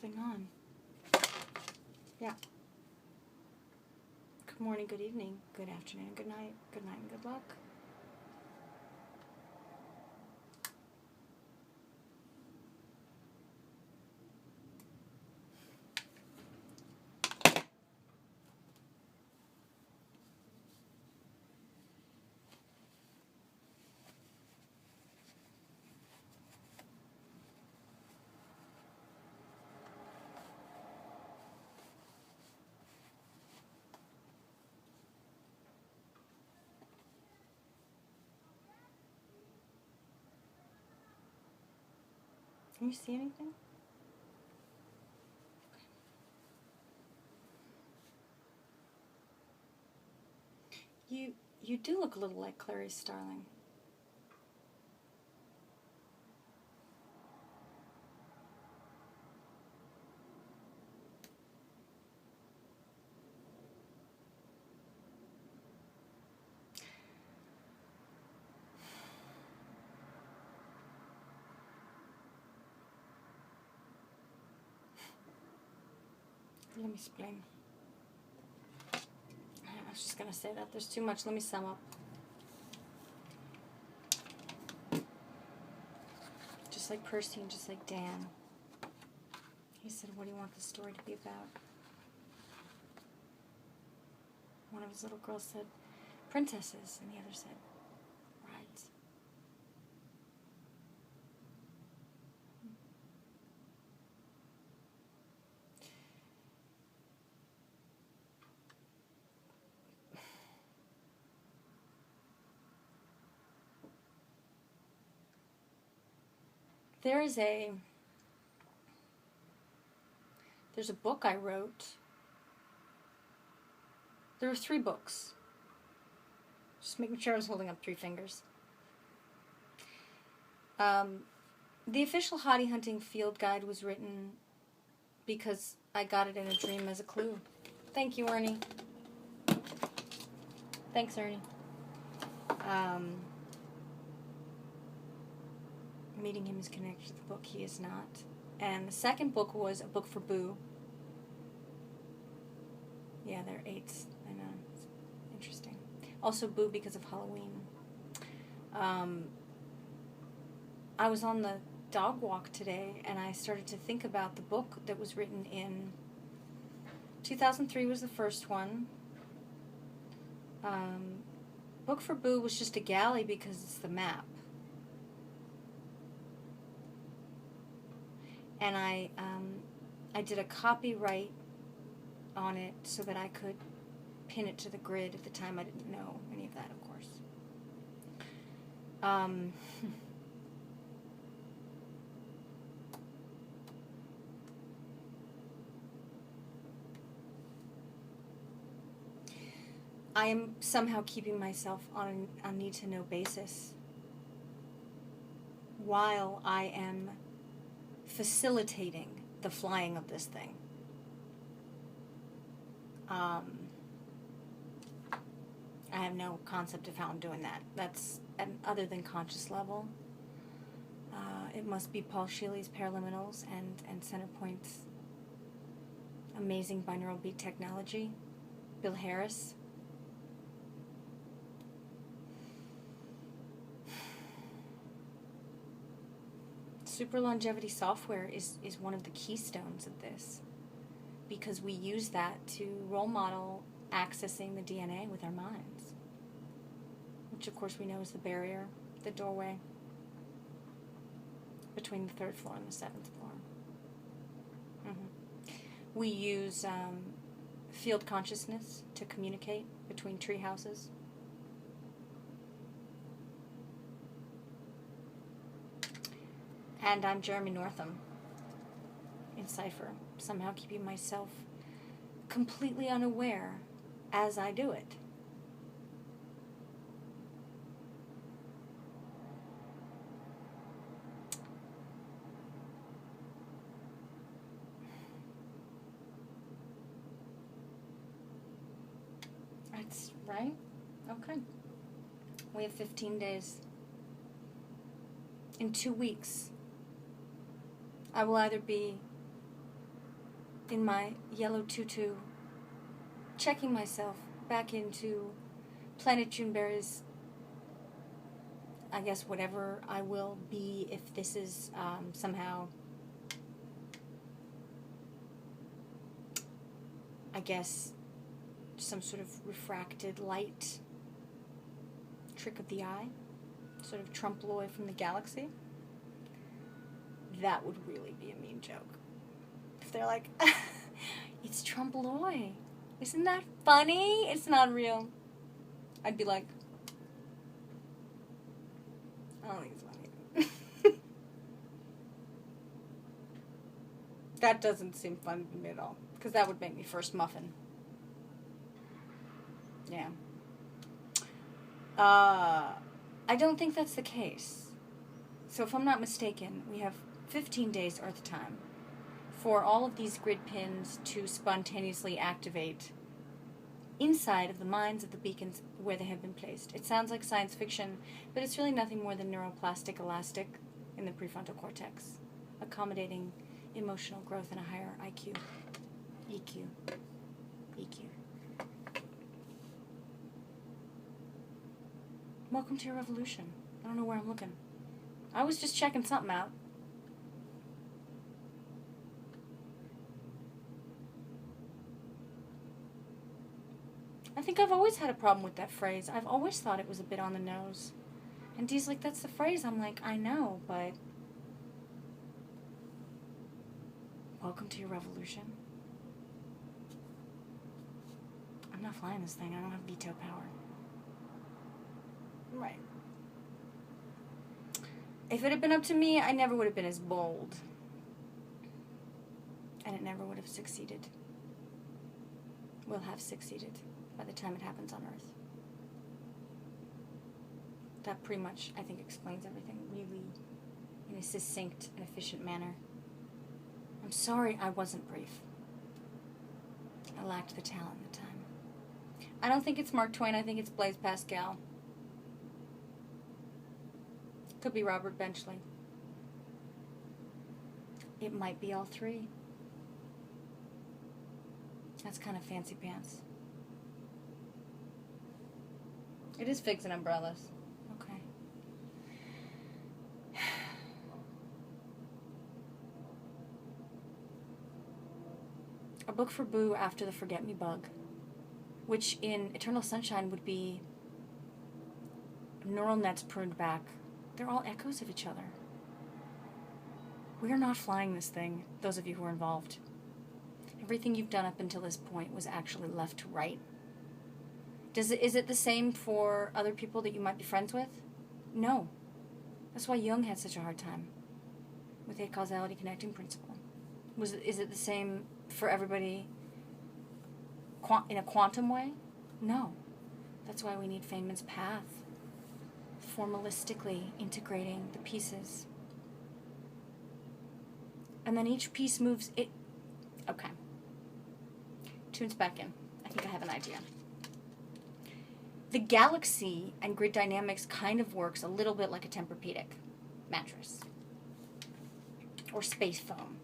thing on? Yeah. Good morning, good evening, good afternoon, good night, and good luck. Can you see anything? You do look a little like Clarice Starling. Let me explain. I was just going to say that. There's too much. Let me sum up. Just like Percy and just like Dan. He said, what do you want the story to be about? One of his little girls said, princesses. And the other said, brides. There's a book I wrote. There were 3 books. Just making sure I was holding up 3 fingers. The official hottie hunting field guide was written because I got it in a dream as a clue. Thank you, Ernie. Thanks, Ernie. Meeting him is connected to the book. He is not. And the second book was a book for Boo. Yeah, they're 8s. I know. It's interesting. Also Boo because of Halloween. I was on the dog walk today, and I started to think about the book that was written in 2003 was the first one. Book for Boo was just a galley because it's the map. And I did a copyright on it so that I could pin it to the grid. At the time, I didn't know any of that, of course. I am somehow keeping myself on a need-to-know basis while I am facilitating the flying of this thing. I have no concept of how I'm doing that. That's other than conscious level. It must be Paul Scheele's Paraliminals and Centerpoint's amazing binaural beat technology. Bill Harris. Super longevity software is one of the keystones of this, because we use that to role model accessing the DNA with our minds, which of course we know is the barrier, the doorway between the 3rd floor and the 7th floor. We use field consciousness to communicate between tree houses. And I'm Jeremy Northam in Cypher, somehow keeping myself completely unaware as I do it. That's right? Okay. We have 15 days. In 2 weeks, I will either be in my yellow tutu, checking myself back into Planet Juneberry's, I guess, whatever I will be if this is somehow, I guess, some sort of refracted light trick of the eye, sort of trompe-l'oeil from the galaxy. That would really be a mean joke. If they're like, it's trompe-l'oeil. Isn't that funny? It's not real. I'd be like, I don't think it's funny. That doesn't seem fun to me at all. Because that would make me first muffin. Yeah. I don't think that's the case. So if I'm not mistaken, we have 15 days Earth time for all of these grid pins to spontaneously activate inside of the minds of the beacons where they have been placed. It sounds like science fiction, but it's really nothing more than neuroplastic elastic in the prefrontal cortex, accommodating emotional growth and a higher IQ. EQ. EQ. Welcome to your revolution. I don't know where I'm looking. I was just checking something out. I think I've always had a problem with that phrase. I've always thought it was a bit on the nose. And Dee's like, that's the phrase. I'm like, I know, but... Welcome to your revolution. I'm not flying this thing. I don't have veto power. Right. If it had been up to me, I never would have been as bold. And it never would have succeeded. Will have succeeded by the time it happens on Earth. That pretty much, I think, explains everything really in a succinct and efficient manner. I'm sorry I wasn't brief. I lacked the talent at the time. I don't think it's Mark Twain. I think it's Blaise Pascal. Could be Robert Benchley. It might be all three. That's kind of fancy pants. It is figs and umbrellas. Okay. A book for Boo after the Forget Me Bug, which in Eternal Sunshine would be neural nets pruned back. They're all echoes of each other. We are not flying this thing, those of you who are involved. Everything you've done up until this point was actually left to right. Is it the same for other people that you might be friends with? No. That's why Jung had such a hard time with a causality connecting principle. Is it the same for everybody in a quantum way? No. That's why we need Feynman's path. Formalistically integrating the pieces. And then each piece moves it. Okay. Tunes back in. I think I have an idea. The galaxy and grid dynamics kind of works a little bit like a Tempur-Pedic mattress. Or space foam.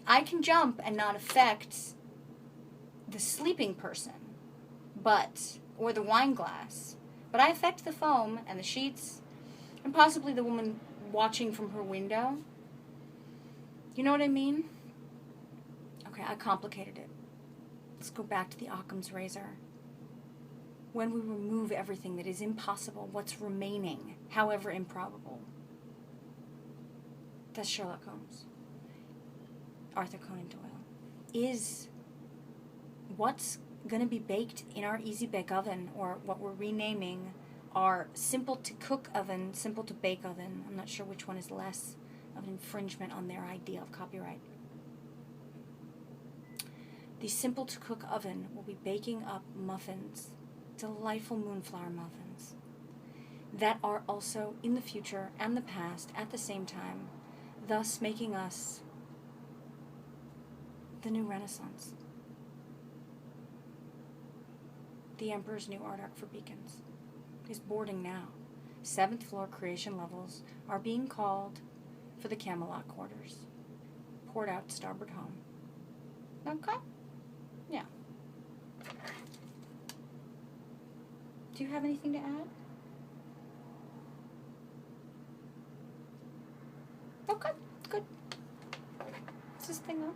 I can jump and not affect the sleeping person, or the wine glass, but I affect the foam and the sheets and possibly the woman watching from her window. You know what I mean? Okay, I complicated it. Let's go back to the Occam's razor. When we remove everything that is impossible, what's remaining, however improbable? That's Sherlock Holmes. Arthur Conan Doyle. Is what's going to be baked in our easy bake oven, or what we're renaming our simple to cook oven, simple to bake oven. I'm not sure which one is less of an infringement on their idea of copyright. The simple to cook oven will be baking up muffins, delightful moonflower muffins, that are also in the future and the past at the same time, thus making us the new Renaissance. The Emperor's New Art Arc for Beacons is boarding now. 7th floor creation levels are being called for the Camelot quarters. Poured out starboard home. Okay? Yeah. Do you have anything to add? Okay, good. Is this thing on?